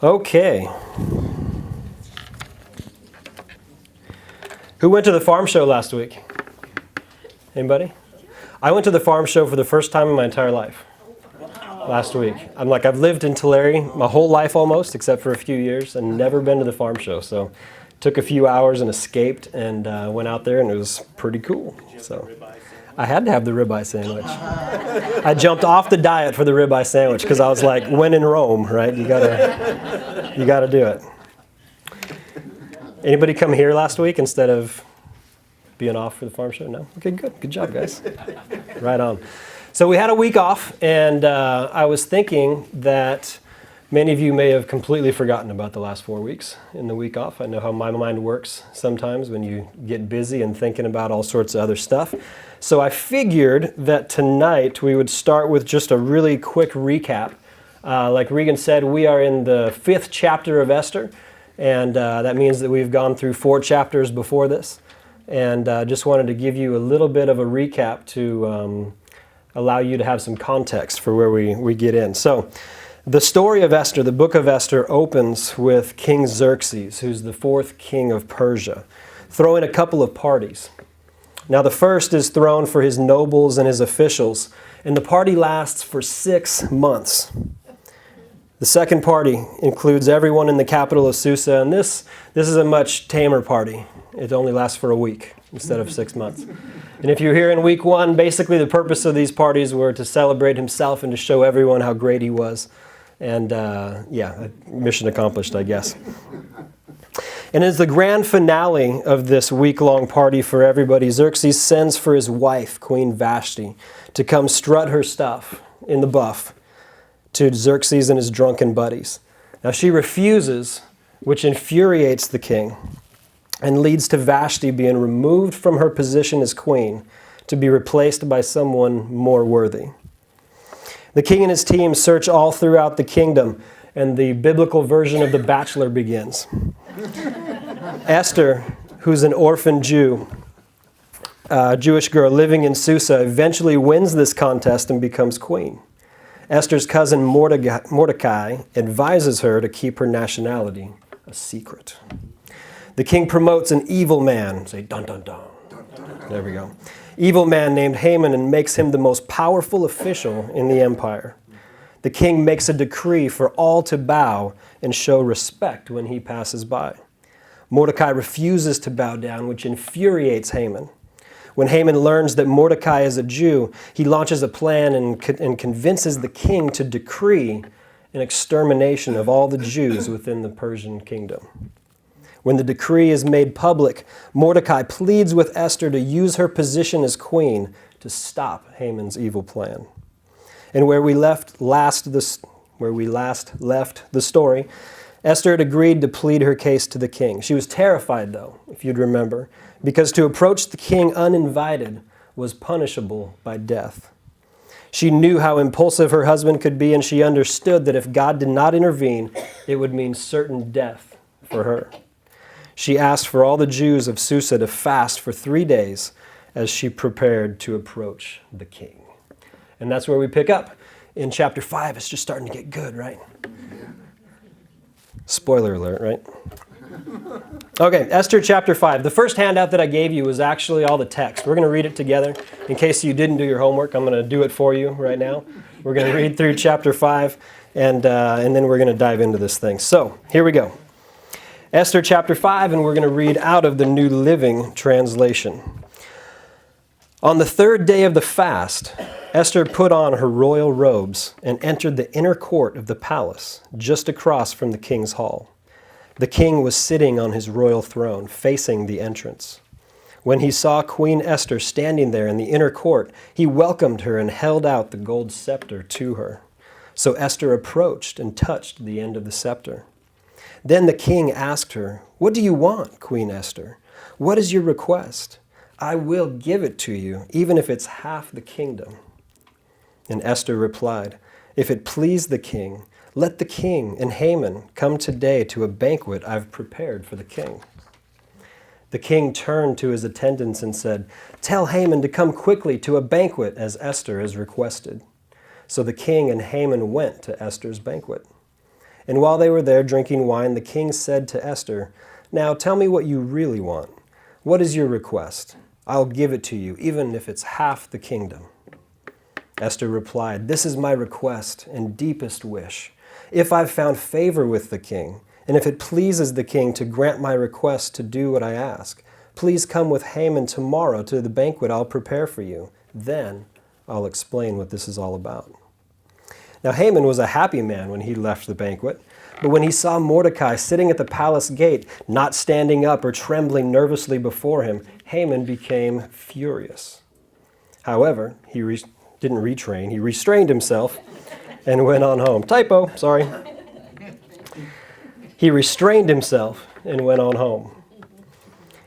Okay. Who went to the farm show last week? Anybody? I went to the farm show for the first time in my entire life last week. I've lived in Tulare my whole life almost, except for a few years, and never been to the farm show. So took a few hours and escaped and went out there, and it was pretty cool. So I had to have the ribeye sandwich. I jumped off the diet for the ribeye sandwich because I was like, when in Rome, right? You gotta do it. Anybody come here last week instead of being off for the farm show? No? Okay, good. Good job, guys. Right on. So we had a week off, and I was thinking that many of you may have completely forgotten about the last 4 weeks in the week off. I know how my mind works sometimes when you get busy and thinking about all sorts of other stuff. So I figured that tonight we would start with just a really quick recap. Like Regan said, we are in the 5th chapter of Esther, and that means that we've gone through 4 chapters before this. And just wanted to give you a little bit of a recap to allow you to have some context for where we get in. So the story of Esther, the book of Esther, opens with King Xerxes, who's the 4th king of Persia, throwing a couple of parties. Now the first is thrown for his nobles and his officials, and the party lasts for 6 months. The second party includes everyone in the capital of Susa, and this is a much tamer party. It only lasts for a week instead of 6 months. And if you're here in week 1, basically the purpose of these parties were to celebrate himself and to show everyone how great he was. And mission accomplished, I guess. And as the grand finale of this week-long party for everybody, Xerxes sends for his wife, Queen Vashti, to come strut her stuff in the buff to Xerxes and his drunken buddies. Now she refuses, which infuriates the king, and leads to Vashti being removed from her position as queen to be replaced by someone more worthy. The king and his team search all throughout the kingdom, and the biblical version of The Bachelor begins. Esther, who's an orphan Jew, Jewish girl living in Susa, eventually wins this contest and becomes queen. Esther's cousin Mordecai advises her to keep her nationality a secret. The king promotes an evil man, say dun dun dun. There we go. Evil man named Haman, and makes him the most powerful official in the empire. The king makes a decree for all to bow and show respect when he passes by. Mordecai refuses to bow down, which infuriates Haman. When Haman learns that Mordecai is a Jew, he launches a plan and convinces the king to decree an extermination of all the Jews within the Persian kingdom. When the decree is made public, Mordecai pleads with Esther to use her position as queen to stop Haman's evil plan. And where we last left the story, Esther had agreed to plead her case to the king. She was terrified, though, if you'd remember, because to approach the king uninvited was punishable by death. She knew how impulsive her husband could be, and she understood that if God did not intervene, it would mean certain death for her. She asked for all the Jews of Susa to fast for 3 days as she prepared to approach the king. And that's where we pick up. In chapter 5, it's just starting to get good, right? Spoiler alert, right? Okay, Esther chapter 5. The first handout that I gave you was actually all the text. We're going to read it together. In case you didn't do your homework, I'm going to do it for you right now. We're going to read through chapter 5, and then we're going to dive into this thing. So, here we go. Esther chapter 5, and we're going to read out of the New Living Translation. On the 3rd day of the fast, Esther put on her royal robes and entered the inner court of the palace, just across from the king's hall. The king was sitting on his royal throne, facing the entrance. When he saw Queen Esther standing there in the inner court, he welcomed her and held out the gold scepter to her. So Esther approached and touched the end of the scepter. Then the king asked her, "What do you want, Queen Esther? What is your request? I will give it to you, even if it's half the kingdom." And Esther replied, "If it please the king, let the king and Haman come today to a banquet I've prepared for the king." The king turned to his attendants and said, "Tell Haman to come quickly to a banquet as Esther has requested." So the king and Haman went to Esther's banquet. And while they were there drinking wine, the king said to Esther, "Now tell me what you really want. What is your request? I'll give it to you, even if it's half the kingdom." Esther replied, "This is my request and deepest wish. If I've found favor with the king, and if it pleases the king to grant my request to do what I ask, please come with Haman tomorrow to the banquet I'll prepare for you. Then I'll explain what this is all about." Now Haman was a happy man when he left the banquet, but when he saw Mordecai sitting at the palace gate, not standing up or trembling nervously before him, Haman became furious. However, he didn't retrain. He restrained himself and went on home. Typo, sorry. He restrained himself and went on home.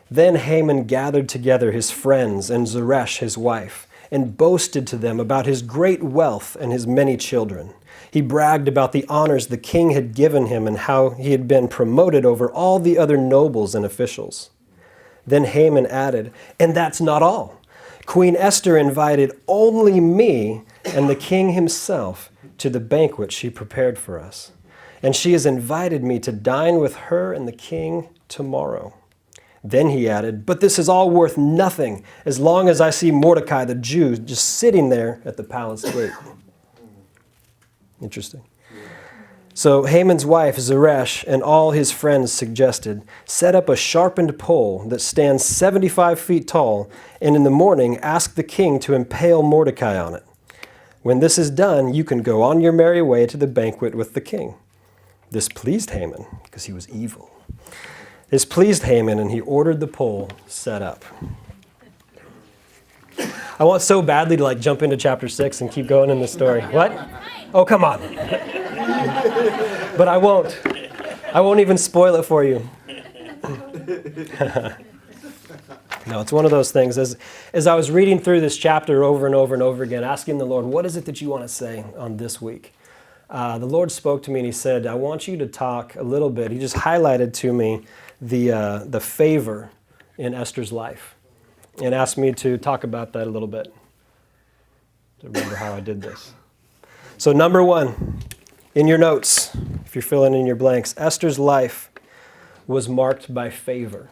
Then Haman gathered together his friends and Zeresh his wife, and boasted to them about his great wealth and his many children. He bragged about the honors the king had given him and how he had been promoted over all the other nobles and officials. Then Haman added, "And that's not all. Queen Esther invited only me and the king himself to the banquet she prepared for us. And she has invited me to dine with her and the king tomorrow." Then he added, "But this is all worth nothing as long as I see Mordecai the Jew just sitting there at the palace gate." Interesting. So Haman's wife, Zeresh, and all his friends suggested, "Set up a sharpened pole that stands 75 feet tall, and in the morning ask the king to impale Mordecai on it. When this is done, you can go on your merry way to the banquet with the king." This pleased Haman, because he was evil. This pleased Haman, and he ordered the pole set up. I want so badly to jump into chapter 6 and keep going in the story. What? Oh, come on. But I won't. I won't even spoil it for you. No, it's one of those things. As I was reading through this chapter over and over and over again, asking the Lord, what is it that you want to say on this week? The Lord spoke to me and he said, I want you to talk a little bit. He just highlighted to me the favor in Esther's life and asked me to talk about that a little bit. To remember how I did this. So number one, in your notes, if you're filling in your blanks, Esther's life was marked by favor.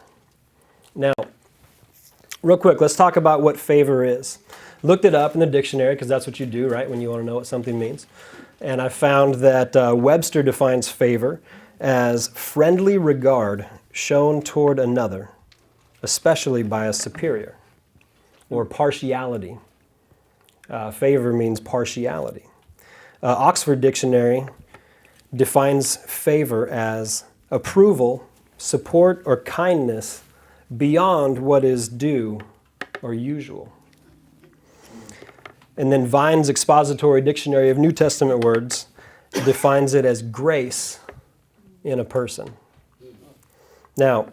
Now, real quick, let's talk about what favor is. Looked it up in the dictionary because that's what you do, right, when you want to know what something means. And I found that Webster defines favor as friendly regard shown toward another, especially by a superior, or partiality. Favor means partiality. Oxford Dictionary defines favor as approval, support, or kindness beyond what is due or usual. And then Vine's Expository Dictionary of New Testament Words defines it as grace in a person. Now,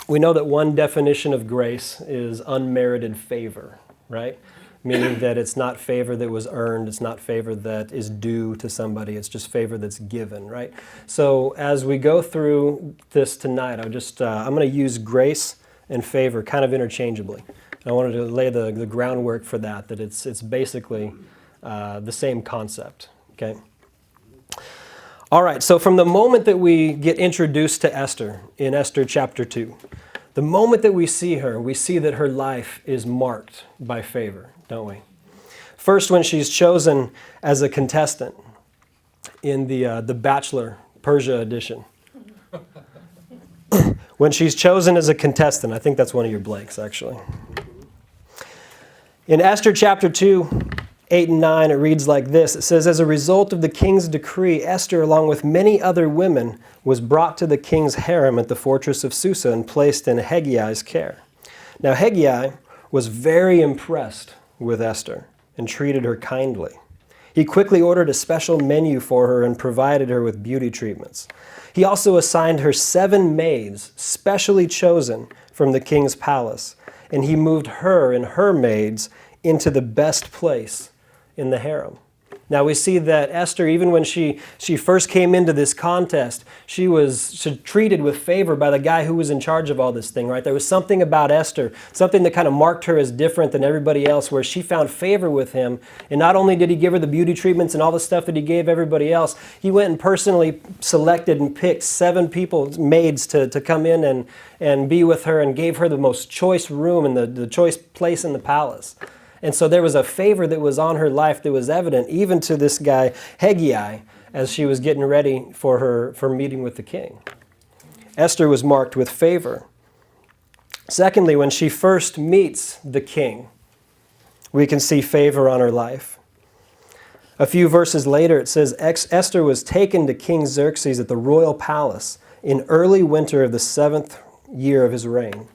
we know that one definition of grace is unmerited favor, right? Meaning that it's not favor that was earned, it's not favor that is due to somebody, it's just favor that's given, right? So as we go through this tonight, I'm going to use grace and favor kind of interchangeably. I wanted to lay the groundwork for that it's basically the same concept, okay? All right, so from the moment that we get introduced to Esther in Esther chapter 2, the moment that we see her, we see that her life is marked by favor, don't we? First, when she's chosen as a contestant in the Bachelor Persia edition. When she's chosen as a contestant, I think that's one of your blanks, actually. In Esther chapter 2, 8 and 9, it reads like this. It says, "As a result of the king's decree, Esther, along with many other women, was brought to the king's harem at the fortress of Susa and placed in Hegiai's care. Now Hegai was very impressed with Esther and treated her kindly. He quickly ordered a special menu for her and provided her with beauty treatments. He also assigned her 7 maids, specially chosen from the king's palace, and he moved her and her maids into the best place in the harem." Now we see that Esther, even when she first came into this contest, she was treated with favor by the guy who was in charge of all this thing, right? There was something about Esther, something that kind of marked her as different than everybody else, where she found favor with him. And not only did he give her the beauty treatments and all the stuff that he gave everybody else, he went and personally selected and picked 7 people, maids, to come in and be with her, and gave her the most choice room and the choice place in the palace. And so there was a favor that was on her life that was evident even to this guy, Hegai, as she was getting ready for meeting with the king. Esther was marked with favor. Secondly, when she first meets the king, we can see favor on her life. A few verses later, it says, Esther was taken to King Xerxes at the royal palace in early winter of the 7th year of his reign.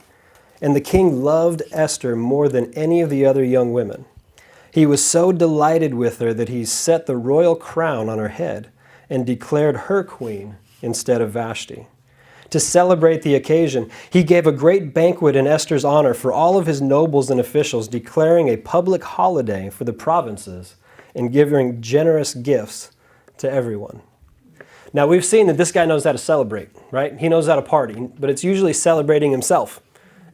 And the king loved Esther more than any of the other young women. He was so delighted with her that he set the royal crown on her head and declared her queen instead of Vashti. To celebrate the occasion, he gave a great banquet in Esther's honor for all of his nobles and officials, declaring a public holiday for the provinces and giving generous gifts to everyone. Now, we've seen that this guy knows how to celebrate, right? He knows how to party, but it's usually celebrating himself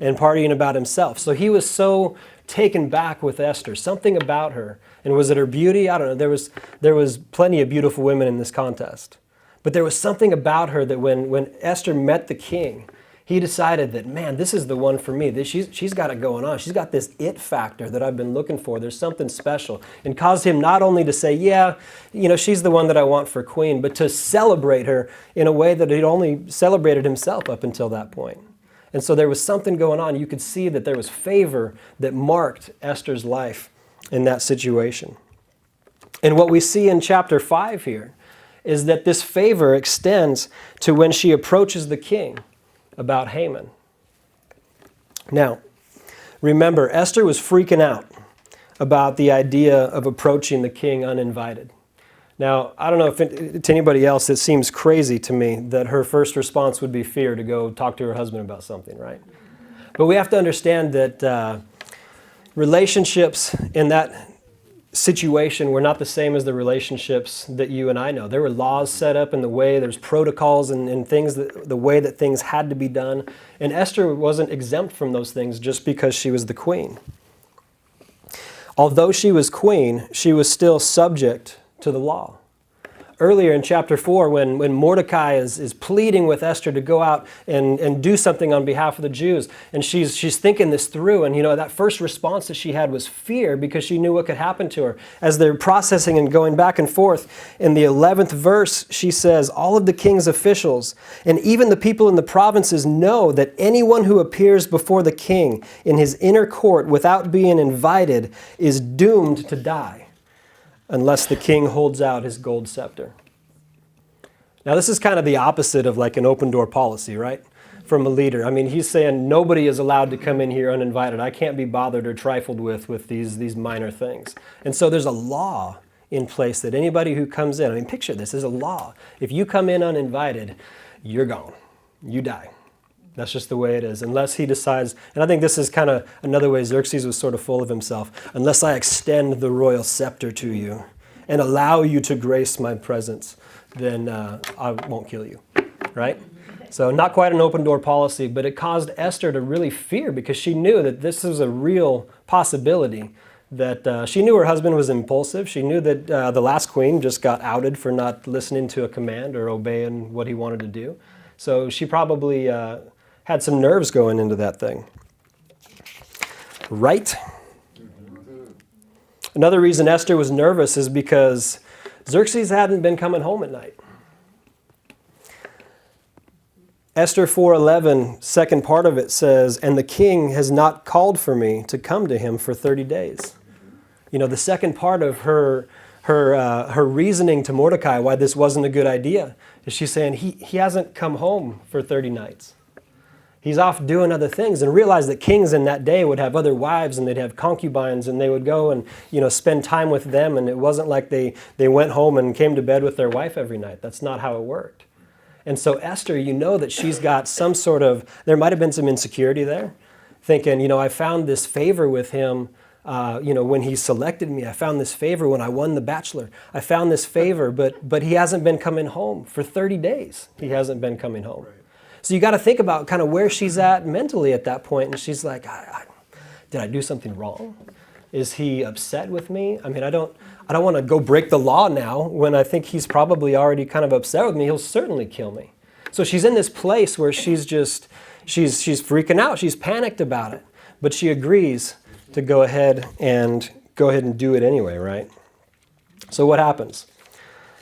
and partying about himself. So he was so taken back with Esther, something about her. And was it her beauty? I don't know. There was plenty of beautiful women in this contest. But there was something about her that when Esther met the king, he decided that, man, this is the one for me. She's got it going on. She's got this it factor that I've been looking for. There's something special. And caused him not only to say, yeah, she's the one that I want for queen, but to celebrate her in a way that he'd only celebrated himself up until that point. And so there was something going on. You could see that there was favor that marked Esther's life in that situation. And what we see in chapter 5 here is that this favor extends to when she approaches the king about Haman. Now, remember, Esther was freaking out about the idea of approaching the king uninvited. Now, I don't know if to anybody else, it seems crazy to me that her first response would be fear to go talk to her husband about something, right? But we have to understand that relationships in that situation were not the same as the relationships that you and I know. There were laws set up in the way, there's protocols and things, the way that things had to be done. And Esther wasn't exempt from those things just because she was the queen. Although she was queen, she was still subject to the law. Earlier in chapter 4, when Mordecai is pleading with Esther to go out and do something on behalf of the Jews, and she's thinking this through, and that first response that she had was fear because she knew what could happen to her. As they're processing and going back and forth, in the 11th verse, she says, all of the king's officials and even the people in the provinces know that anyone who appears before the king in his inner court without being invited is doomed to die, unless the king holds out his gold scepter. Now, this is kind of the opposite of like an open door policy, right? From a leader. I mean, he's saying nobody is allowed to come in here uninvited. I can't be bothered or trifled with these minor things. And so there's a law in place that anybody who comes in, picture this, there's a law. If you come in uninvited, you're gone. You die. That's just the way it is. Unless he decides, and I think this is kind of another way Xerxes was sort of full of himself, unless I extend the royal scepter to you and allow you to grace my presence, then I won't kill you, right? So not quite an open door policy, but it caused Esther to really fear because she knew that this was a real possibility, that she knew her husband was impulsive. She knew that the last queen just got outed for not listening to a command or obeying what he wanted to do. So she probably had some nerves going into that thing. Right? Another reason Esther was nervous is because Xerxes hadn't been coming home at night. Esther 4:11, second part of it says, and the king has not called for me to come to him for 30 days. The second part of her reasoning to Mordecai why this wasn't a good idea is she's saying he hasn't come home for 30 nights. He's off doing other things, and realize that kings in that day would have other wives and they'd have concubines and they would go and spend time with them, and it wasn't like they went home and came to bed with their wife every night. That's not how it worked. And so Esther, that she's got some sort of, there might have been some insecurity there, thinking, I found this favor with him When he selected me, I found this favor when I won The Bachelor. I found this favor, but he hasn't been coming home for 30 days. He hasn't been coming home. Right. So you got to think about kind of where she's at mentally at that point. And she's like, did I do something wrong? Is he upset with me? I mean, I don't want to go break the law now when I think he's probably already kind of upset with me. He'll certainly kill me. So she's in this place where she's freaking out. She's panicked about it. But she agrees to go ahead and do it anyway, right? So what happens?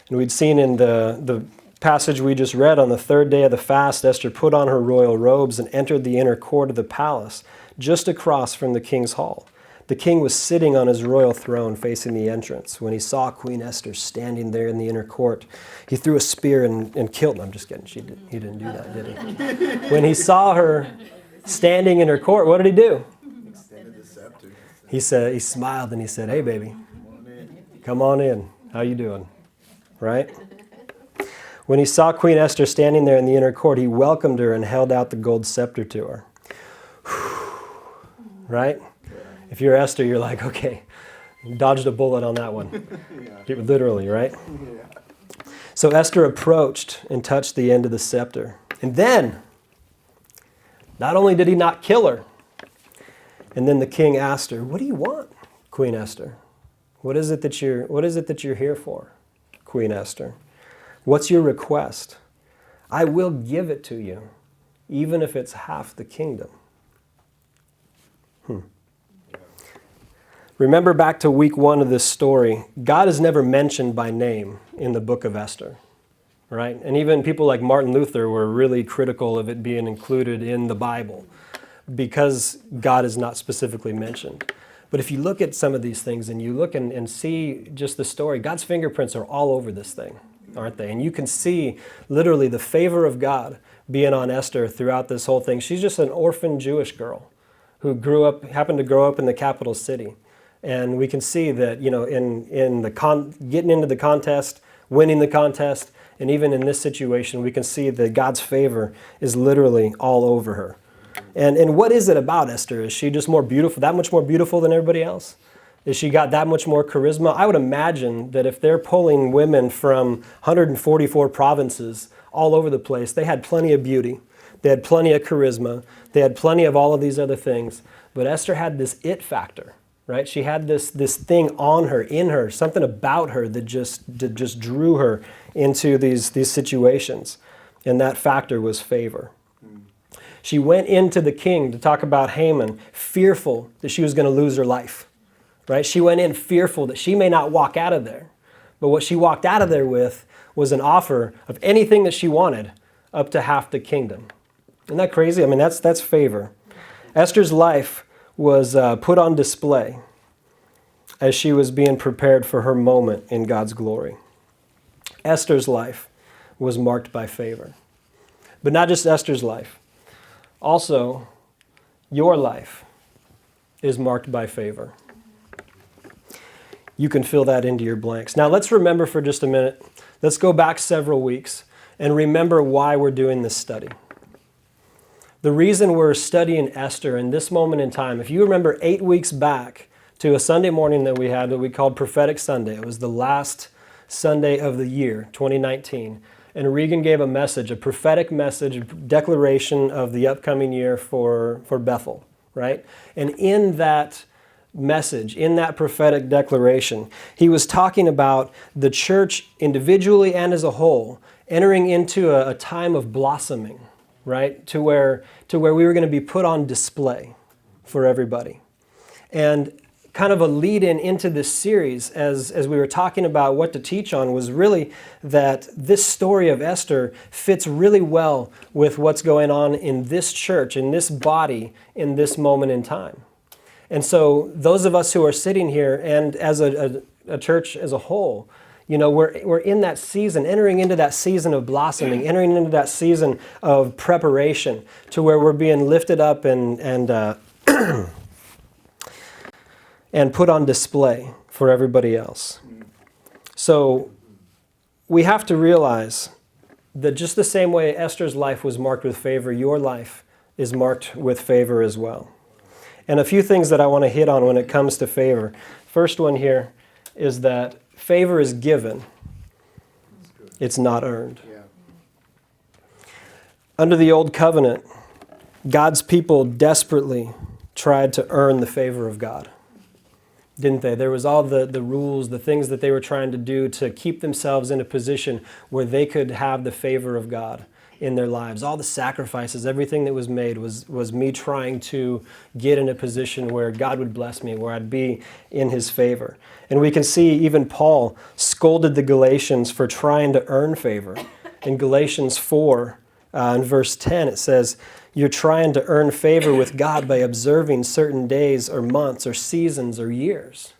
And we'd seen in the passage we just read, on the third day of the fast, Esther put on her royal robes and entered the inner court of the palace, just across from the king's hall. The king was sitting on his royal throne facing the entrance. When he saw Queen Esther standing there in the inner court, he threw a spear and killed her. I'm just kidding. He didn't do that, did he? When he saw her standing in her court, what did he do? He smiled and he said, "Hey, baby, come on in. How you doing?" Right? When he saw Queen Esther standing there in the inner court, he welcomed her and held out the gold scepter to her. Right? If you're Esther, you're like, okay, dodged a bullet on that one. Literally, right? So Esther approached and touched the end of the scepter. And then, not only did he not kill her, and then the king asked her, "What do you want, Queen Esther? What is it that you're here for, Queen Esther? What's your request? I will give it to you, even if it's half the kingdom." Remember back to week 1 of this story, God is never mentioned by name in the book of Esther, right? And even people like Martin Luther were really critical of it being included in the Bible because God is not specifically mentioned. But if you look at some of these things and you look and see just the story, God's fingerprints are all over this thing, aren't they? And you can see literally the favor of God being on Esther throughout this whole thing. She's just an orphan Jewish girl who happened to grow up in the capital city. And we can see that, in getting into the contest, winning the contest, and even in this situation, we can see that God's favor is literally all over her. And what is it about Esther? Is she just more beautiful, that much more beautiful than everybody else? Is she got that much more charisma? I would imagine that if they're pulling women from 144 provinces all over the place, they had plenty of beauty, they had plenty of charisma, they had plenty of all of these other things. But Esther had this it factor. Right? She had this thing on her, in her, something about her that just drew her into these situations. And that factor was favor. She went into the king to talk about Haman, fearful that she was going to lose her life. Right? She went in fearful that she may not walk out of there. But what she walked out of there with was an offer of anything that she wanted, up to half the kingdom. Isn't that crazy? I mean, that's favor. Esther's life was put on display as she was being prepared for her moment in God's glory. Esther's life was marked by favor. But not just Esther's life. Also, your life is marked by favor. You can fill that into your blanks. Now let's remember for just a minute, let's go back several weeks and remember why we're doing this study. The reason we're studying Esther in this moment in time, if you remember 8 weeks back to a Sunday morning that we had that we called Prophetic Sunday. It was the last Sunday of the year, 2019. And Regan gave a message, a prophetic message, declaration of the upcoming year for Bethel, right? And in that message, in that prophetic declaration, he was talking about the church individually and as a whole entering into a time of blossoming, right? To where we were going to be put on display for everybody. And kind of a lead-in into this series as we were talking about what to teach on was really that this story of Esther fits really well with what's going on in this church, in this body, in this moment in time. And so those of us who are sitting here and as a church as a whole, we're in that season, entering into that season of blossoming, entering into that season of preparation to where we're being lifted up and put on display for everybody else. So we have to realize that just the same way Esther's life was marked with favor, your life is marked with favor as well. And a few things that I want to hit on when it comes to favor. First one here is that favor is given. It's not earned. Yeah. Under the old covenant, God's people desperately tried to earn the favor of God. Didn't they? There was all the rules, the things that they were trying to do to keep themselves in a position where they could have the favor of God in their lives. All the sacrifices, everything that was made was me trying to get in a position where God would bless me, where I'd be in his favor. And we can see even Paul scolded the Galatians for trying to earn favor. In Galatians 4, in verse 10, it says, you're trying to earn favor with God by observing certain days or months or seasons or years,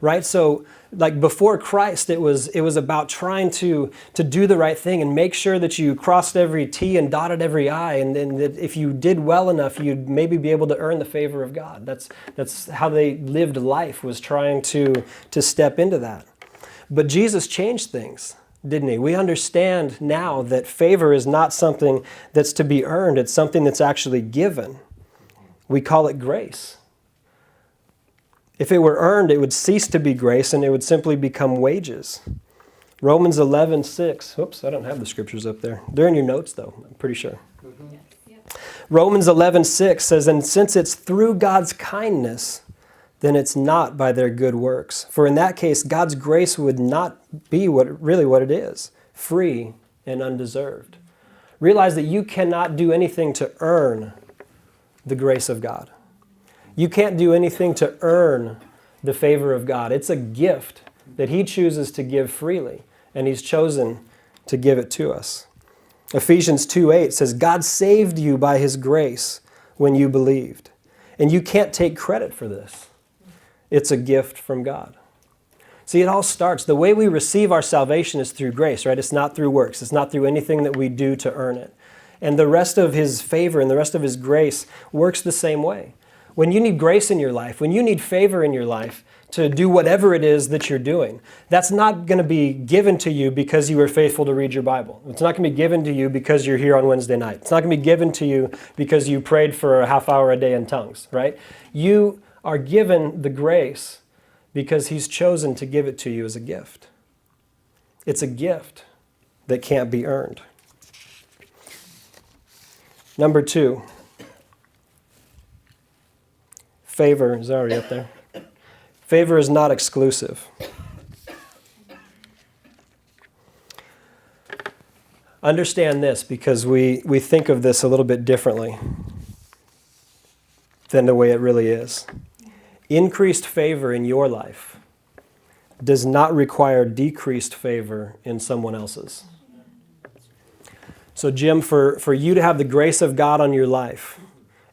right? So like before Christ, it was about trying to do the right thing and make sure that you crossed every T and dotted every I. And then that if you did well enough, you'd maybe be able to earn the favor of God. That's how they lived life, was trying to step into that. But Jesus changed things, didn't he? We understand now that favor is not something that's to be earned. It's something that's actually given. We call it grace. If it were earned, it would cease to be grace and it would simply become wages. Romans 11:6. Oops, I don't have the scriptures up there. They're in your notes, though, I'm pretty sure. Mm-hmm. Romans 11:6 says, and since it's through God's kindness, then it's not by their good works. For in that case, God's grace would not be what it is, free and undeserved. Realize that you cannot do anything to earn the grace of God. You can't do anything to earn the favor of God. It's a gift that he chooses to give freely, and he's chosen to give it to us. Ephesians 2:8 says, God saved you by his grace when you believed. And you can't take credit for this. It's a gift from God. See, it all starts, the way we receive our salvation is through grace, right? It's not through works. It's not through anything that we do to earn it. And the rest of his favor and the rest of his grace works the same way. When you need grace in your life, when you need favor in your life to do whatever it is that you're doing, that's not going to be given to you because you were faithful to read your Bible. It's not going to be given to you because you're here on Wednesday night. It's not going to be given to you because you prayed for a half hour a day in tongues, right? You are given the grace because he's chosen to give it to you as a gift. It's a gift that can't be earned. Number 2. Favor is already up there. Favor is not exclusive. Understand this, because we think of this a little bit differently than the way it really is. Increased favor in your life does not require decreased favor in someone else's. So Jim, for you to have the grace of God on your life,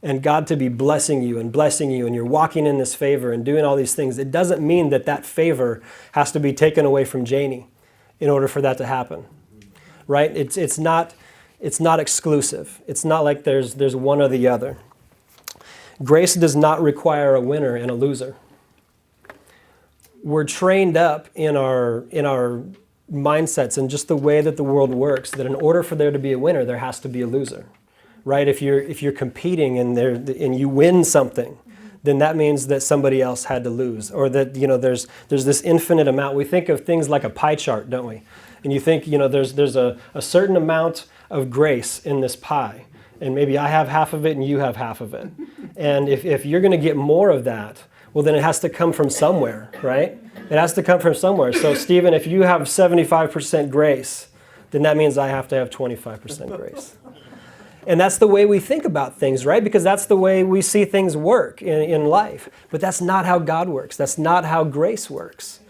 and God to be blessing you, and you're walking in this favor and doing all these things, it doesn't mean that favor has to be taken away from Janie in order for that to happen, right? It's not exclusive. It's not like there's one or the other. Grace does not require a winner and a loser. We're trained up in our mindsets and just the way that the world works, that in order for there to be a winner, there has to be a loser. Right? If you're competing and you win something, then that means that somebody else had to lose, or that there's this infinite amount. We think of things like a pie chart, don't we? And you think there's a certain amount of grace in this pie, and maybe I have half of it and you have half of it. And if you're going to get more of that, well, then it has to come from somewhere, right? It has to come from somewhere. So Stephen, if you have 75% grace, then that means I have to have 25% grace. And that's the way we think about things, right? Because that's the way we see things work in life. But that's not how God works. That's not how grace works.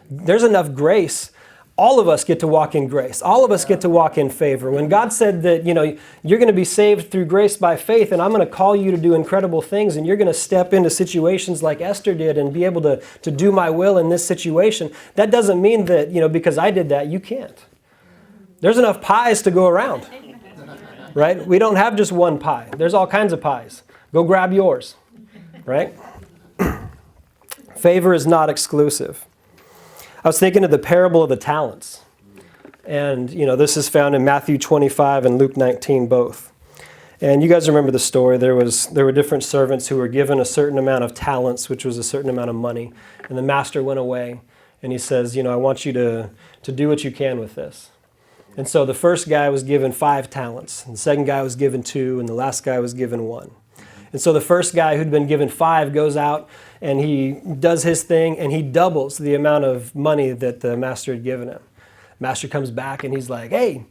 There's enough grace. All of us get to walk in grace. All of us get to walk in favor. When God said that, you're going to be saved through grace by faith, and I'm going to call you to do incredible things, and you're going to step into situations like Esther did and be able to do my will in this situation, that doesn't mean that, because I did that, you can't. There's enough pies to go around. Right? We don't have just one pie. There's all kinds of pies. Go grab yours. Right? Favor is not exclusive. I was thinking of the parable of the talents. And, this is found in Matthew 25 and Luke 19 both. And you guys remember the story. There were different servants who were given a certain amount of talents, which was a certain amount of money. And the master went away, and he says, I want you to do what you can with this. And so the first guy was given 5 talents, and the second guy was given 2, and the last guy was given 1. And so the first guy who'd been given 5 goes out and he does his thing, and he doubles the amount of money that the master had given him. Master comes back and he's like, hey,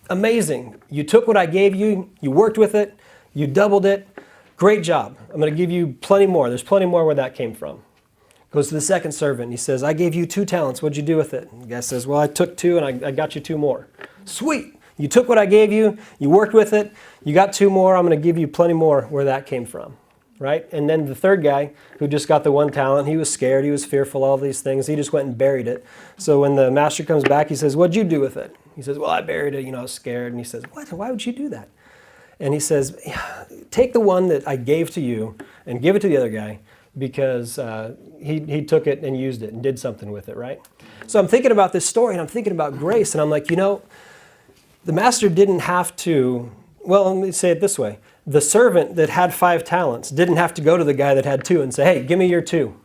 amazing. You took what I gave you, you worked with it, you doubled it. Great job. I'm going to give you plenty more. There's plenty more where that came from. Goes to the second servant and he says, I gave you 2 talents. What'd you do with it? And the guy says, well, I took 2 and I got you 2 more. Sweet. You took what I gave you, you worked with it, you got 2 more, I'm going to give you plenty more where that came from, right? And then the third guy who just got the 1 talent, he was scared, he was fearful, all these things. He just went and buried it. So when the master comes back, he says, what'd you do with it? He says, well, I buried it, I was scared. And he says, what? Why would you do that? And he says, take the one that I gave to you and give it to the other guy because he took it and used it and did something with it, right? So I'm thinking about this story and I'm thinking about grace and I'm like, the master didn't have to, well, let me say it this way. The servant that had 5 talents didn't have to go to the guy that had 2 and say, hey, give me your 2.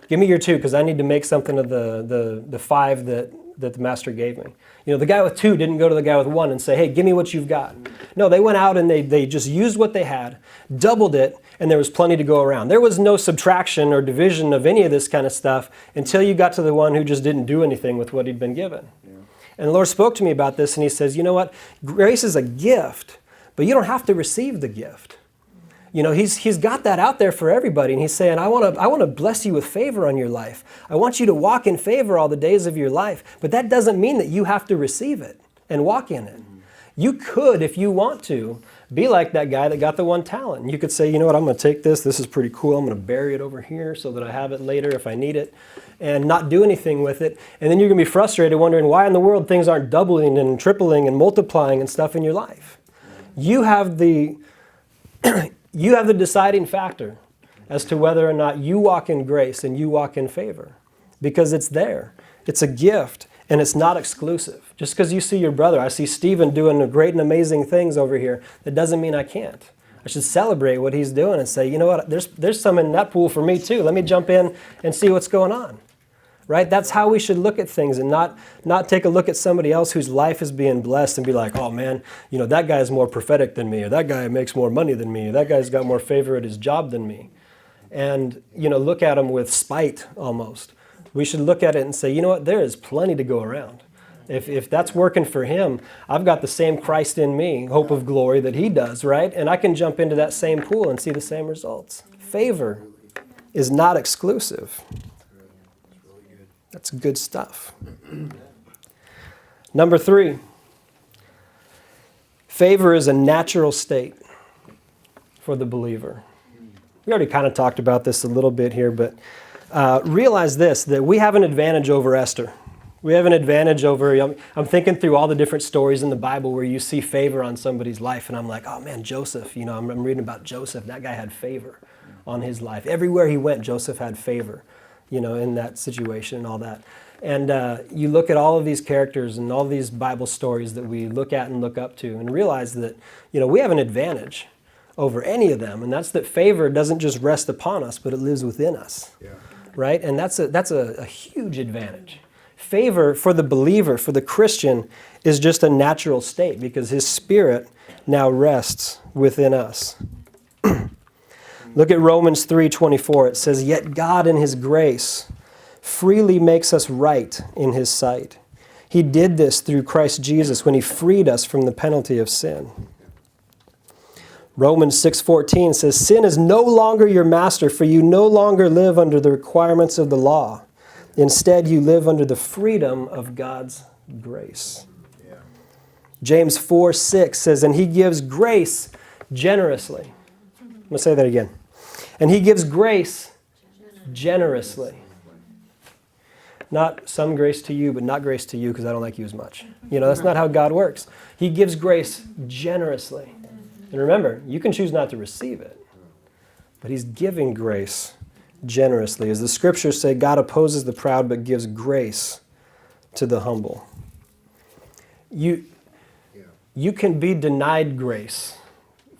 Give me your 2 because I need to make something of the 5 that the master gave me. The guy with 2 didn't go to the guy with 1 and say, hey, give me what you've got. No, they went out and they just used what they had, doubled it, and there was plenty to go around. There was no subtraction or division of any of this kind of stuff until you got to the one who just didn't do anything with what he'd been given. Yeah. And the Lord spoke to me about this, and he says, you know what? Grace is a gift, but you don't have to receive the gift. He's got that out there for everybody, and he's saying, I want to bless you with favor on your life. I want you to walk in favor all the days of your life, but that doesn't mean that you have to receive it and walk in it. You could, if you want to, be like that guy that got the 1 talent. And you could say, you know what, I'm going to take this. This is pretty cool. I'm going to bury it over here so that I have it later if I need it, and not do anything with it. And then you're going to be frustrated wondering why in the world things aren't doubling and tripling and multiplying and stuff in your life. You have the deciding factor as to whether or not you walk in grace and you walk in favor, because it's there. It's a gift, and it's not exclusive. Just because you see your brother, I see Stephen doing great and amazing things over here, that doesn't mean I can't. I should celebrate what he's doing and say, you know what, there's some in that pool for me too. Let me jump in and see what's going on. Right? That's how we should look at things, and not take a look at somebody else whose life is being blessed and be like, oh man, that guy's more prophetic than me, or that guy makes more money than me, or that guy's got more favor at his job than me. And, look at him with spite almost. We should look at it and say, you know what, there is plenty to go around. If that's working for him, I've got the same Christ in me, hope of glory, that he does, right? And I can jump into that same pool and see the same results. Favor is not exclusive. That's good stuff. Number 3, favor is a natural state for the believer. We already kind of talked about this a little bit here, but realize this, that we have an advantage over Esther. We have an advantage over, I'm thinking through all the different stories in the Bible where you see favor on somebody's life, and I'm like, oh man, Joseph, I'm reading about Joseph. That guy had favor on his life. Everywhere he went, Joseph had favor, in that situation and all that. And you look at all of these characters and all these Bible stories that we look at and look up to and realize that, we have an advantage over any of them, and that's that favor doesn't just rest upon us, but it lives within us, right? And that's a huge advantage. Favor for the believer, for the Christian, is just a natural state because his spirit now rests within us. Look at Romans 3:24. It says, yet God in his grace freely makes us right in his sight. He did this through Christ Jesus when he freed us from the penalty of sin. Romans 6:14 says, sin is no longer your master, for you no longer live under the requirements of the law. Instead, you live under the freedom of God's grace. Yeah. James 4:6 says, and he gives grace generously. I'm going to say that again. And he gives grace generously. Not some grace to you, but not grace to you because I don't like you as much. That's not how God works. He gives grace generously. And remember, you can choose not to receive it, but he's giving grace generously. As the scriptures say, God opposes the proud but gives grace to the humble. You can be denied grace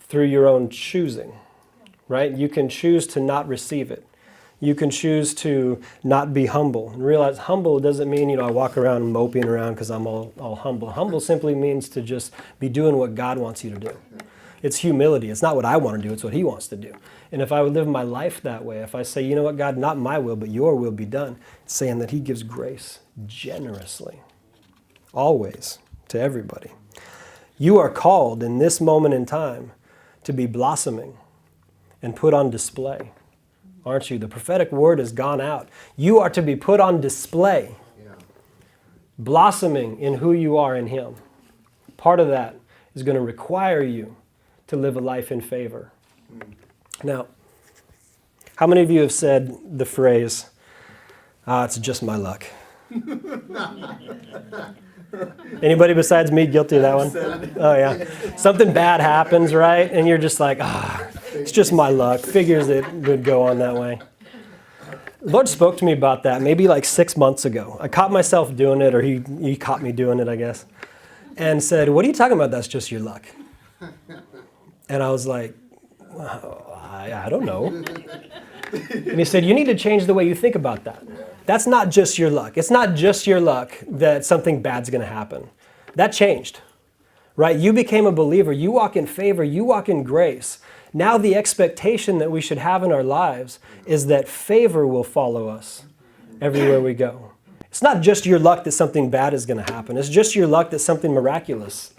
through your own choosing, right? You can choose to not receive it. You can choose to not be humble. And realize humble doesn't mean, I walk around moping around because I'm all humble. Humble simply means to just be doing what God wants you to do. It's humility. It's not what I want to do. It's what he wants to do. And if I would live my life that way, if I say, you know what, God, not my will, but your will be done, it's saying that he gives grace generously, always, to everybody. You are called in this moment in time to be blossoming and put on display, aren't you? The prophetic word has gone out. You are to be put on display, blossoming in who you are in him. Part of that is going to require you to live a life in favor. Now, how many of you have said the phrase, it's just my luck? Anybody besides me guilty of that one? Oh, yeah. Something bad happens, right? And you're just like, it's just my luck. Figures it would go on that way. The Lord spoke to me about that maybe like 6 months ago. I caught myself doing it, or he caught me doing it, I guess, and said, what are you talking about? That's just your luck. And I was like, I don't know. And he said, you need to change the way you think about that. That's not just your luck. It's not just your luck that something bad's going to happen. That changed, right? You became a believer. You walk in favor. You walk in grace. Now the expectation that we should have in our lives is that favor will follow us everywhere we go. It's not just your luck that something bad is going to happen. It's just your luck that something miraculous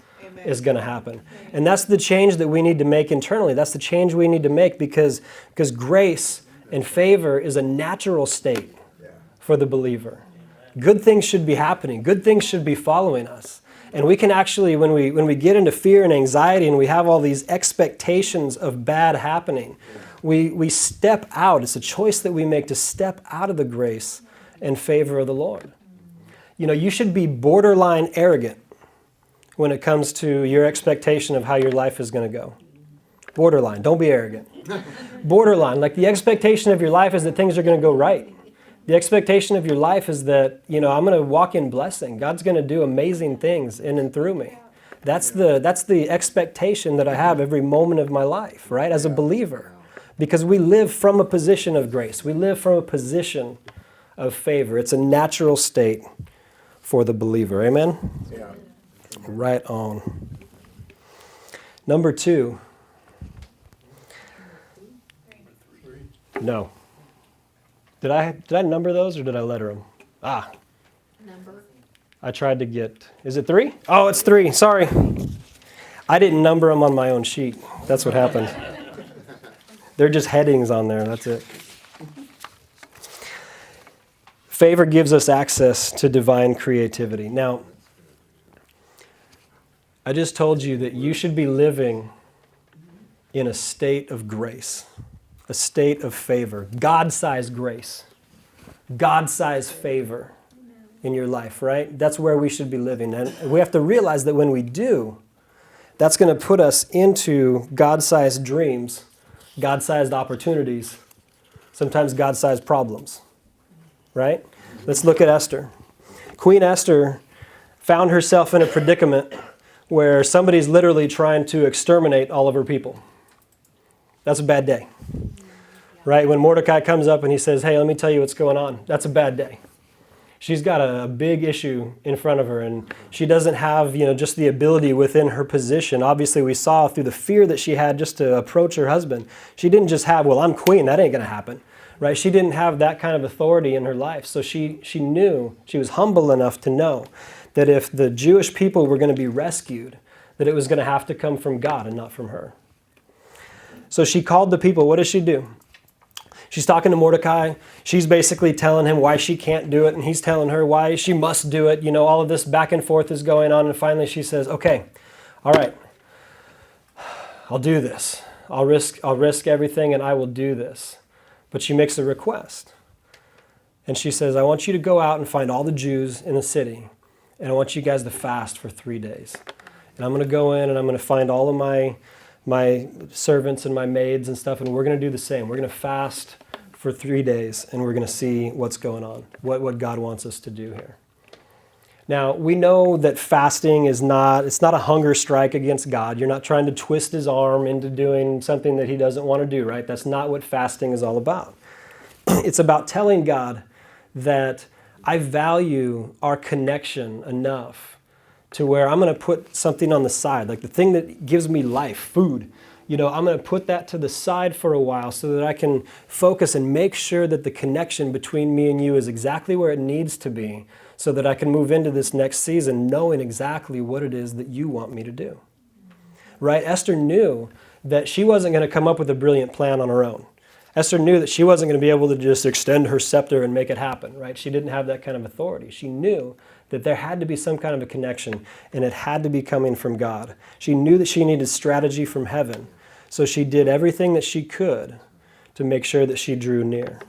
is going to happen. And that's the change that we need to make internally. That's the change we need to make because grace and favor is a natural state for the believer. Good things should be happening. Good things should be following us. And we can actually, when we get into fear and anxiety and we have all these expectations of bad happening, we step out. It's a choice that we make to step out of the grace and favor of the Lord. You should be borderline arrogant when it comes to your expectation of how your life is going to go. Borderline. Don't be arrogant. Borderline. Like the expectation of your life is that things are going to go right. The expectation of your life is that, I'm going to walk in blessing. God's going to do amazing things in and through me. That's the expectation that I have every moment of my life, right? As a believer. Because we live from a position of grace. We live from a position of favor. It's a natural state for the believer. Amen? Yeah. Right on. Number 2. No. Did I number those or did I letter them? Number. I tried to get, is it 3? Oh, it's 3. Sorry. I didn't number them on my own sheet. That's what happened. They're just headings on there. That's it. Favor gives us access to divine creativity. Now, I just told you that you should be living in a state of grace, a state of favor, God-sized grace, God-sized favor in your life, right? That's where we should be living. And we have to realize that when we do, that's going to put us into God-sized dreams, God-sized opportunities, sometimes God-sized problems, right? Let's look at Esther. Queen Esther found herself in a predicament where somebody's literally trying to exterminate all of her people. That's a bad day, right? When Mordecai comes up and he says, hey, let me tell you what's going on, that's a bad day. She's got a big issue in front of her, and she doesn't have, just the ability within her position. Obviously, we saw through the fear that she had just to approach her husband. She didn't just have, well, I'm queen, that ain't going to happen, right? She didn't have that kind of authority in her life. So she knew, she was humble enough to know that if the Jewish people were going to be rescued, that it was going to have to come from God and not from her. So she called the people. What does she do? She's talking to Mordecai. She's basically telling him why she can't do it, and he's telling her why she must do it. All of this back and forth is going on, and finally she says, okay, all right, I'll do this. I'll risk everything, and I will do this. But she makes a request. And she says, I want you to go out and find all the Jews in the city, and I want you guys to fast for 3 days. And I'm going to go in, and I'm going to find all of my servants and my maids and stuff, and we're going to do the same. We're going to fast for 3 days, and we're going to see what's going on, what God wants us to do here. Now, we know that fasting it's not a hunger strike against God. You're not trying to twist his arm into doing something that he doesn't want to do, right? That's not what fasting is all about. It's about telling God that I value our connection enough to where I'm going to put something on the side, like the thing that gives me life, food. I'm going to put that to the side for a while so that I can focus and make sure that the connection between me and you is exactly where it needs to be, so that I can move into this next season knowing exactly what it is that you want me to do. Right? Esther knew that she wasn't going to come up with a brilliant plan on her own. Esther knew that she wasn't going to be able to just extend her scepter and make it happen, right? She didn't have that kind of authority. She knew that there had to be some kind of a connection, and it had to be coming from God. She knew that she needed strategy from heaven, so she did everything that she could to make sure that she drew near.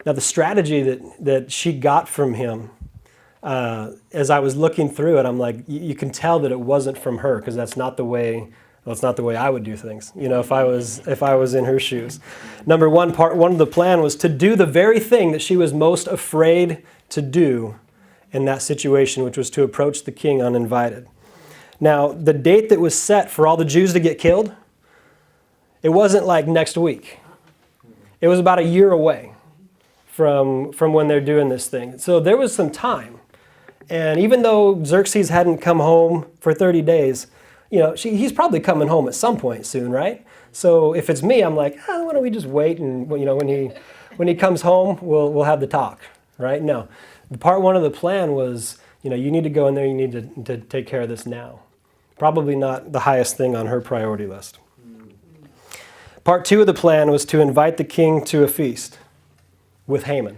Now, the strategy that she got from him, as I was looking through it, I'm like, you can tell that it wasn't from her, because that's not the way I would do things, if I was in her shoes. Number one, part one of the plan was to do the very thing that she was most afraid to do in that situation, which was to approach the king uninvited. Now, the date that was set for all the Jews to get killed, it wasn't like next week. It was about a year away from when they're doing this thing. So there was some time. And even though Xerxes hadn't come home for 30 days, he's probably coming home at some point soon, right? So if it's me, I'm like, why don't we just wait, and when he comes home, we'll have the talk, right? No. Part one of the plan was, you need to go in there, you need to take care of this now. Probably not the highest thing on her priority list. Part two of the plan was to invite the king to a feast with Haman.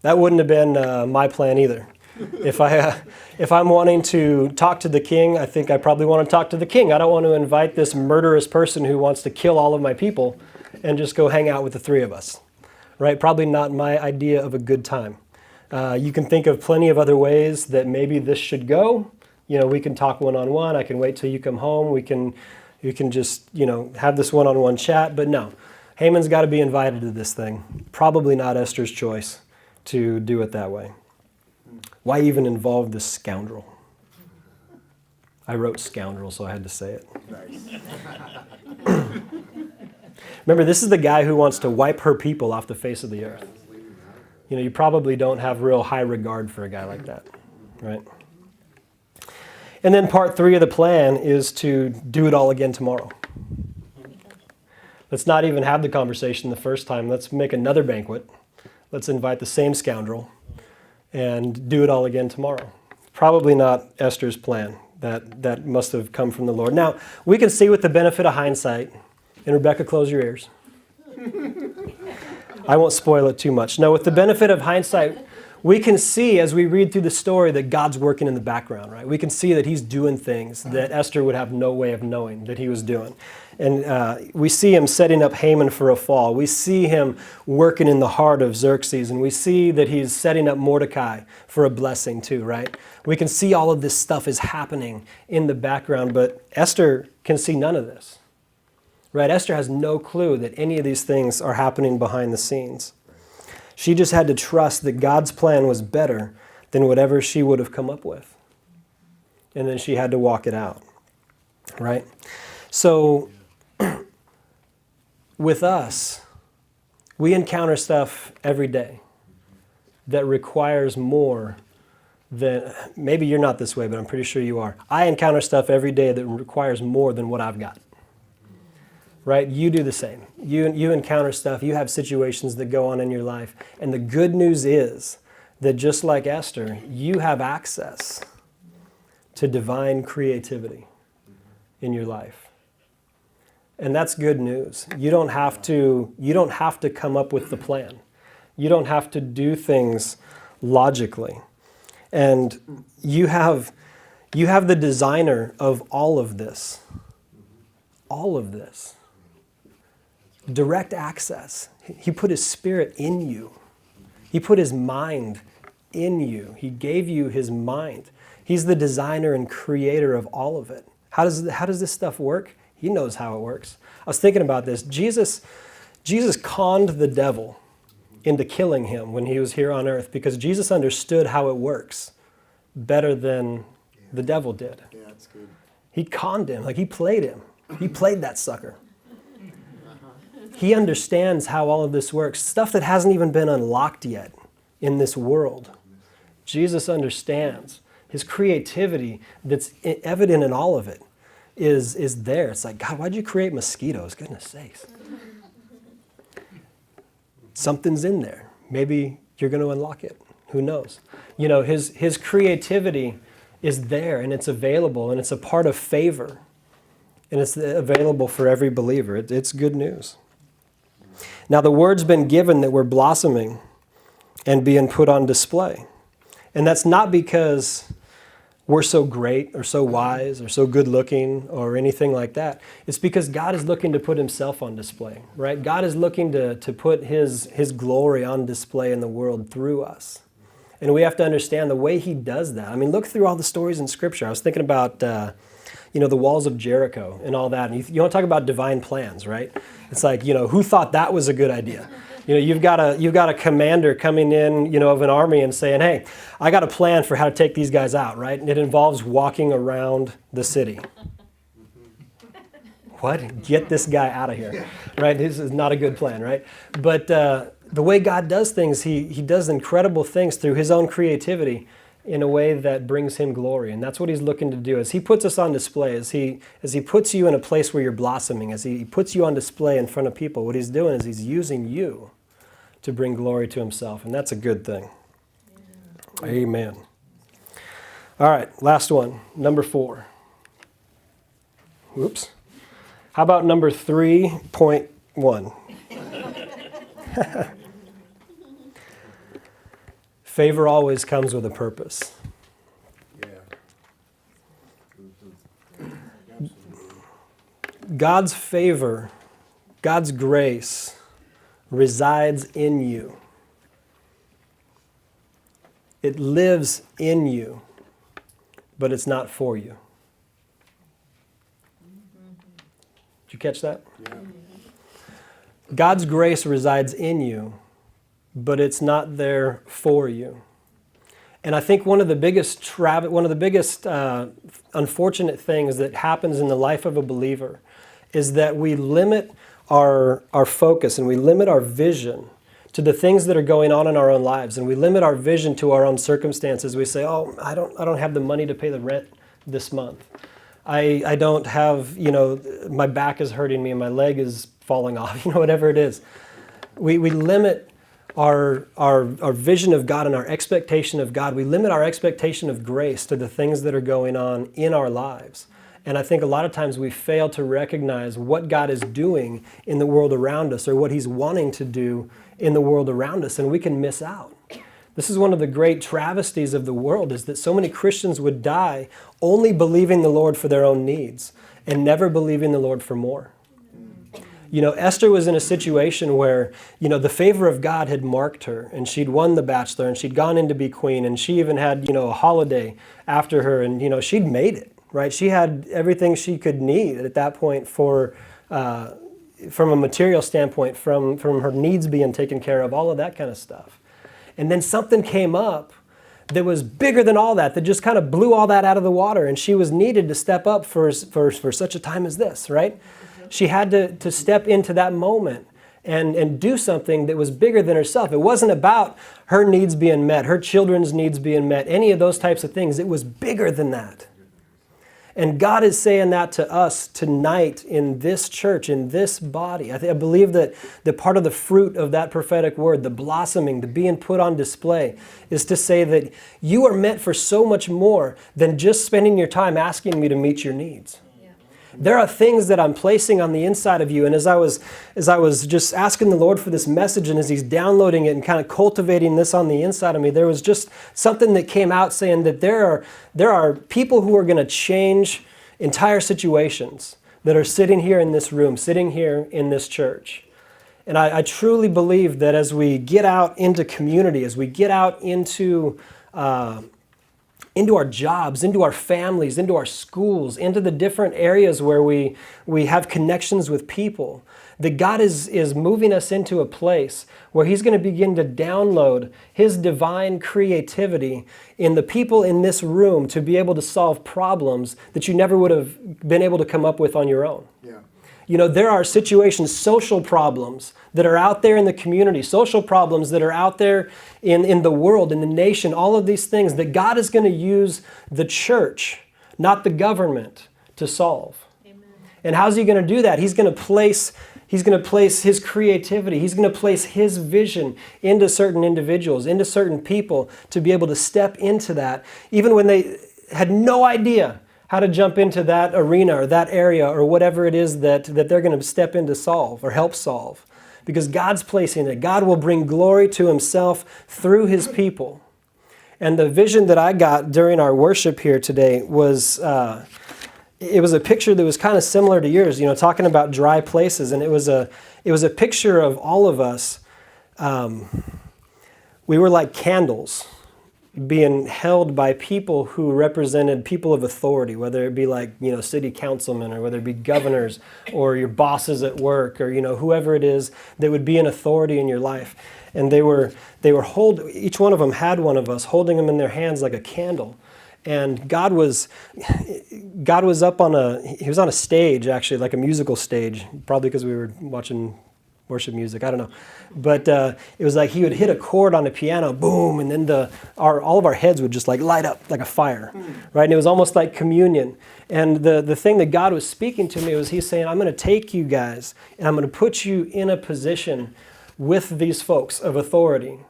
That wouldn't have been my plan either. If I'm wanting to talk to the king, I think I probably want to talk to the king. I don't want to invite this murderous person who wants to kill all of my people and just go hang out with the three of us, right? Probably not my idea of a good time. You can think of plenty of other ways that maybe this should go. We can talk one-on-one. I can wait till you come home. You can just, have this one-on-one chat. But no, Haman's got to be invited to this thing. Probably not Esther's choice to do it that way. Why even involve this scoundrel? I wrote scoundrel, so I had to say it. Remember, this is the guy who wants to wipe her people off the face of the earth. You probably don't have real high regard for a guy like that, right? And then part three of the plan is to do it all again tomorrow. Let's not even have the conversation the first time. Let's make another banquet. Let's invite the same scoundrel and do it all again tomorrow. Probably not Esther's plan. That must have come from the Lord. Now, we can see with the benefit of hindsight, and Rebecca, close your ears. I won't spoil it too much. No, with the benefit of hindsight, we can see as we read through the story that God's working in the background, right? We can see that he's doing things that Esther would have no way of knowing that he was doing. And we see him setting up Haman for a fall. We see him working in the heart of Xerxes, and we see that he's setting up Mordecai for a blessing too, right? We can see all of this stuff is happening in the background, but Esther can see none of this, right? Esther has no clue that any of these things are happening behind the scenes. She just had to trust that God's plan was better than whatever she would have come up with. And then she had to walk it out, right? So with us, we encounter stuff every day that requires more than, maybe you're not this way, but I'm pretty sure you are. I encounter stuff every day that requires more than what I've got. Right? You do the same. You encounter stuff. You have situations that go on in your life. And the good news is that just like Esther, you have access to divine creativity in your life. And that's good news. You don't have to come up with the plan. You don't have to do things logically. And you have the designer of all of this. All of this. Direct access. He put his spirit in you. He put his mind in you. He gave you his mind. He's the designer and creator of all of it. How does this stuff work? He knows how it works. I was thinking about this. Jesus conned the devil into killing him when he was here on earth, because Jesus understood how it works better than the devil did. Yeah, that's good. He conned him, like he played him. He played that sucker. He understands how all of this works, stuff that hasn't even been unlocked yet in this world. Jesus understands. His creativity that's evident in all of it is there. It's like, God, why'd you create mosquitoes? Goodness sakes. Something's in there. Maybe you're going to unlock it. Who knows? You know, his creativity is there, and it's available, and it's a part of favor. And it's available for every believer. It's good news. Now, the word's been given that we're blossoming and being put on display. And that's not because we're so great or so wise or so good looking or anything like that. It's because God is looking to put himself on display, right? God is looking to put his glory on display in the world through us. And we have to understand the way he does that. I mean, look through all the stories in Scripture. I was thinking about, the walls of Jericho and all that. And you want to talk about divine plans, right? It's like, who thought that was a good idea? You've got a commander coming in, of an army and saying, hey, I got a plan for how to take these guys out, right? And it involves walking around the city. What? Get this guy out of here, right? This is not a good plan, right? But the way God does things, he does incredible things through his own creativity in a way that brings him glory. And that's what he's looking to do. As he puts us on display, as he puts you in a place where you're blossoming, as he puts you on display in front of people, what he's doing is he's using you to bring glory to himself. And that's a good thing. Yeah. Amen. All right, last one, number 4. Whoops. How about number 3.1? Favor always comes with a purpose. Yeah. Mm-hmm. God's favor, God's grace resides in you. It lives in you, but it's not for you. Did you catch that? Yeah. God's grace resides in you, but it's not there for you. And I think one of the biggest unfortunate things that happens in the life of a believer is that we limit our focus and we limit our vision to the things that are going on in our own lives, and we limit our vision to our own circumstances. We say, "Oh, I don't have the money to pay the rent this month. I don't have, my back is hurting me and my leg is falling off," whatever it is. We limit our vision of God and our expectation of God. We limit our expectation of grace to the things that are going on in our lives. And I think a lot of times we fail to recognize what God is doing in the world around us, or what he's wanting to do in the world around us, and we can miss out. This is one of the great travesties of the world, is that so many Christians would die only believing the Lord for their own needs and never believing the Lord for more. Esther was in a situation where, the favor of God had marked her, and she'd won the Bachelor, and she'd gone in to be queen, and she even had, a holiday after her, and, she'd made it, right? She had everything she could need at that point from a material standpoint, from her needs being taken care of, all of that kind of stuff. And then something came up that was bigger than all that just kind of blew all that out of the water, and she was needed to step up for such a time as this, right? She had to step into that moment and do something that was bigger than herself. It wasn't about her needs being met, her children's needs being met, any of those types of things. It was bigger than that. And God is saying that to us tonight in this church, in this body. I believe that part of the fruit of that prophetic word, the blossoming, the being put on display, is to say that you are meant for so much more than just spending your time asking me to meet your needs. There are things that I'm placing on the inside of you. And as I was just asking the Lord for this message, and as he's downloading it and kind of cultivating this on the inside of me, there was just something that came out saying that there are people who are going to change entire situations that are sitting here in this room, sitting here in this church. And I truly believe that as we get out into community, as we get out into into our jobs, into our families, into our schools, into the different areas where we have connections with people. That God is moving us into a place where He's going to begin to download His divine creativity in the people in this room to be able to solve problems that you never would have been able to come up with on your own. Yeah. You know, there are situations, social problems that are out there in the community, social problems that are out there in the world, in the nation, all of these things that God is going to use the church, not the government, to solve. Amen. And how's He going to do that? He's going to place His creativity. He's going to place His vision into certain individuals, into certain people to be able to step into that, even when they had no idea how to jump into that arena or that area or whatever it is that they're going to step in to solve or help solve. Because God's placing it. God will bring glory to Himself through His people. And the vision that I got during our worship here today was, it was a picture that was kind of similar to yours, you know, talking about dry places. And it was a picture of all of us. We were like candles being held by people who represented people of authority, whether it be like, you know, city councilmen or whether it be governors or your bosses at work or, you know, whoever it is that would be an authority in your life. And they were each one of them had one of us holding them in their hands like a candle. And God was up he was on a stage, actually, like a musical stage, probably because we were watching worship music, I don't know. But it was like He would hit a chord on the piano, boom, and then all of our heads would just like light up like a fire, right? And it was almost like communion. And the thing that God was speaking to me was He's saying, I'm going to take you guys and I'm going to put you in a position with these folks of authority.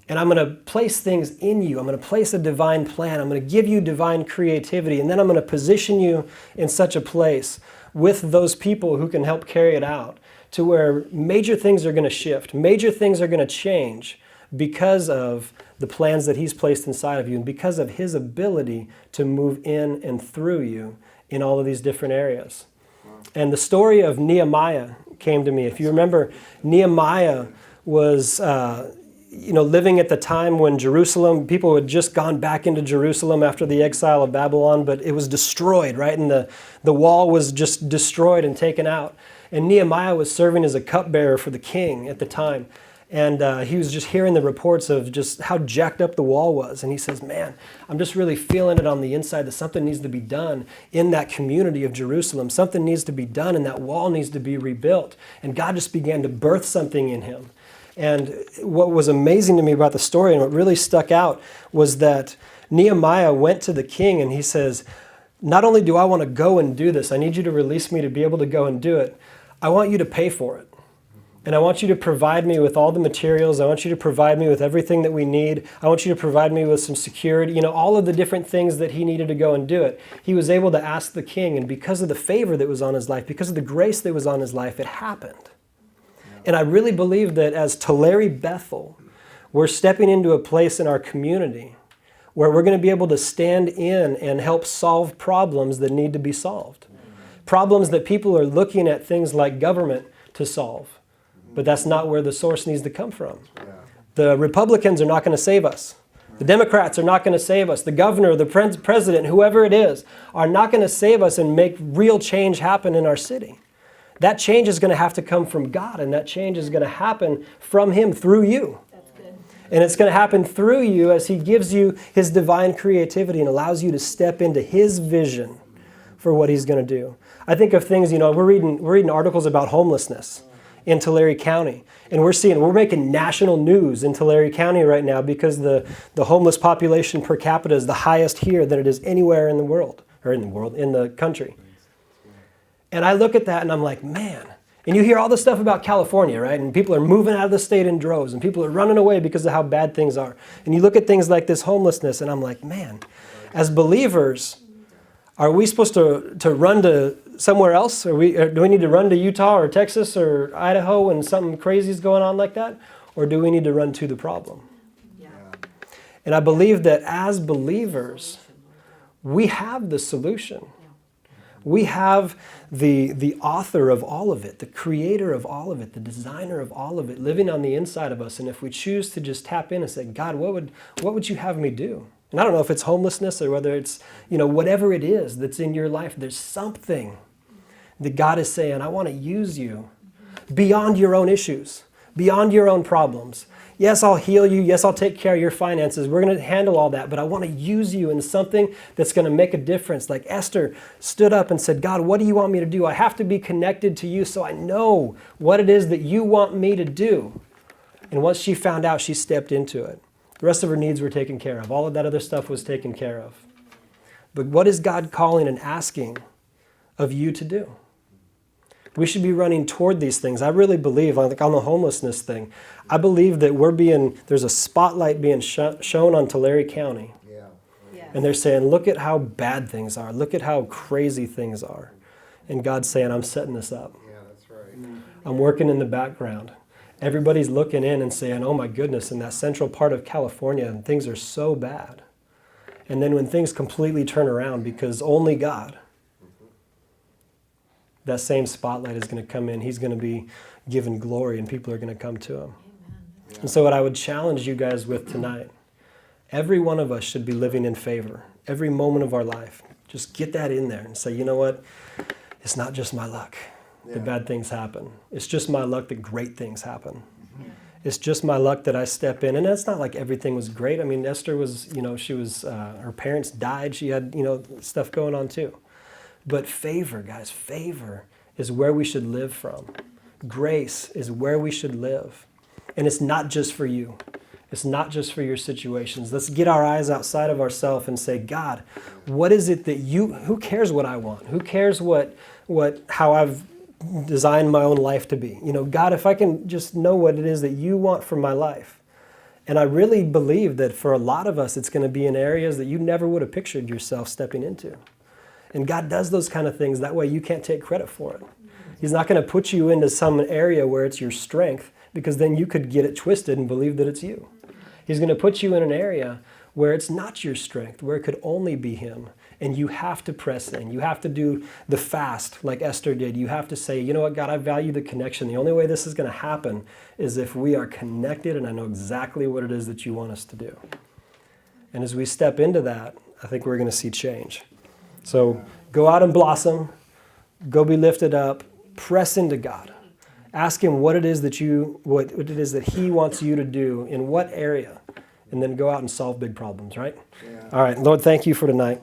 And I'm going to place things in you. I'm going to place a divine plan. I'm going to give you divine creativity. And then I'm going to position you in such a place with those people who can help carry it out, to where major things are going to shift, major things are going to change because of the plans that He's placed inside of you and because of His ability to move in and through you in all of these different areas. And the story of Nehemiah came to me. If you remember, Nehemiah was living at the time when people had just gone back into Jerusalem after the exile of Babylon, but it was destroyed, right? And the wall was just destroyed and taken out. And Nehemiah was serving as a cupbearer for the king at the time. And he was just hearing the reports of just how jacked up the wall was. And he says, man, I'm just really feeling it on the inside that something needs to be done in that community of Jerusalem. Something needs to be done and that wall needs to be rebuilt. And God just began to birth something in him. And what was amazing to me about the story and what really stuck out was that Nehemiah went to the king and he says, not only do I want to go and do this, I need you to release me to be able to go and do it. I want you to pay for it. And I want you to provide me with all the materials. I want you to provide me with everything that we need. I want you to provide me with some security, all of the different things that he needed to go and do it. He was able to ask the king, and because of the favor that was on his life, because of the grace that was on his life, it happened. And I really believe that as Tulare Bethel, we're stepping into a place in our community where we're going to be able to stand in and help solve problems that need to be solved. Problems that people are looking at things like government to solve. But that's not where the source needs to come from. The Republicans are not going to save us. The Democrats are not going to save us. The governor, the president, whoever it is, are not going to save us and make real change happen in our city. That change is going to have to come from God, and that change is going to happen from Him through you. That's good. And it's going to happen through you as He gives you His divine creativity and allows you to step into His vision for what He's going to do. I think of things, we're reading articles about homelessness in Tulare County. And we're making national news in Tulare County right now because the homeless population per capita is the highest here than it is anywhere in the world, in the country. And I look at that and I'm like, man. And you hear all this stuff about California, right? And people are moving out of the state in droves and people are running away because of how bad things are. And you look at things like this homelessness and I'm like, man, as believers, are we supposed to run to somewhere else? Do we need to run to Utah or Texas or Idaho when something crazy is going on like that? Or do we need to run to the problem? Yeah. And I believe that as believers, we have the solution. We have the author of all of it, the creator of all of it, the designer of all of it living on the inside of us. And if we choose to just tap in and say, God, what would you have me do? And I don't know if it's homelessness or whether it's, whatever it is that's in your life, there's something that God is saying, I want to use you beyond your own issues, beyond your own problems. Yes, I'll heal you. Yes, I'll take care of your finances. We're going to handle all that, but I want to use you in something that's going to make a difference. Like Esther stood up and said, God, what do you want me to do? I have to be connected to you so I know what it is that you want me to do. And once she found out, she stepped into it. The rest of her needs were taken care of. All of that other stuff was taken care of. But what is God calling and asking of you to do? We should be running toward these things. I really believe, like on the homelessness thing, I believe that there's a spotlight being shown on Tulare County. Yeah. Yes. And they're saying, look at how bad things are. Look at how crazy things are. And God's saying, I'm setting this up. Yeah, that's right. I'm working in the background. Everybody's looking in and saying, oh my goodness, in that central part of California, things are so bad. And then when things completely turn around, because only God, that same spotlight is going to come in. He's going to be given glory and people are going to come to him. Yeah. And so what I would challenge you guys with tonight, every one of us should be living in favor. Every moment of our life. Just get that in there and say, you know what? It's not just my luck that bad things happen. It's just my luck that great things happen. It's just my luck that I step in. And it's not like everything was great. I mean, Esther was, her parents died. She had, stuff going on too. But favor, guys, favor is where we should live from. Grace is where we should live. And it's not just for you. It's not just for your situations. Let's get our eyes outside of ourselves and say, God, what is it that who cares what I want? Who cares how I've designed my own life to be? God, if I can just know what it is that you want for my life. And I really believe that for a lot of us, it's going to be in areas that you never would have pictured yourself stepping into. And God does those kind of things. That way you can't take credit for it. He's not going to put you into some area where it's your strength, because then you could get it twisted and believe that it's you. He's going to put you in an area where it's not your strength, where it could only be him. And you have to press in. You have to do the fast like Esther did. You have to say, you know what, God, I value the connection. The only way this is going to happen is if we are connected and I know exactly what it is that you want us to do. And as we step into that, I think we're going to see change. So go out and blossom, go be lifted up, press into God. Ask him what it is that he wants you to do in what area, and then go out and solve big problems, right? Yeah. All right, Lord, thank you for tonight.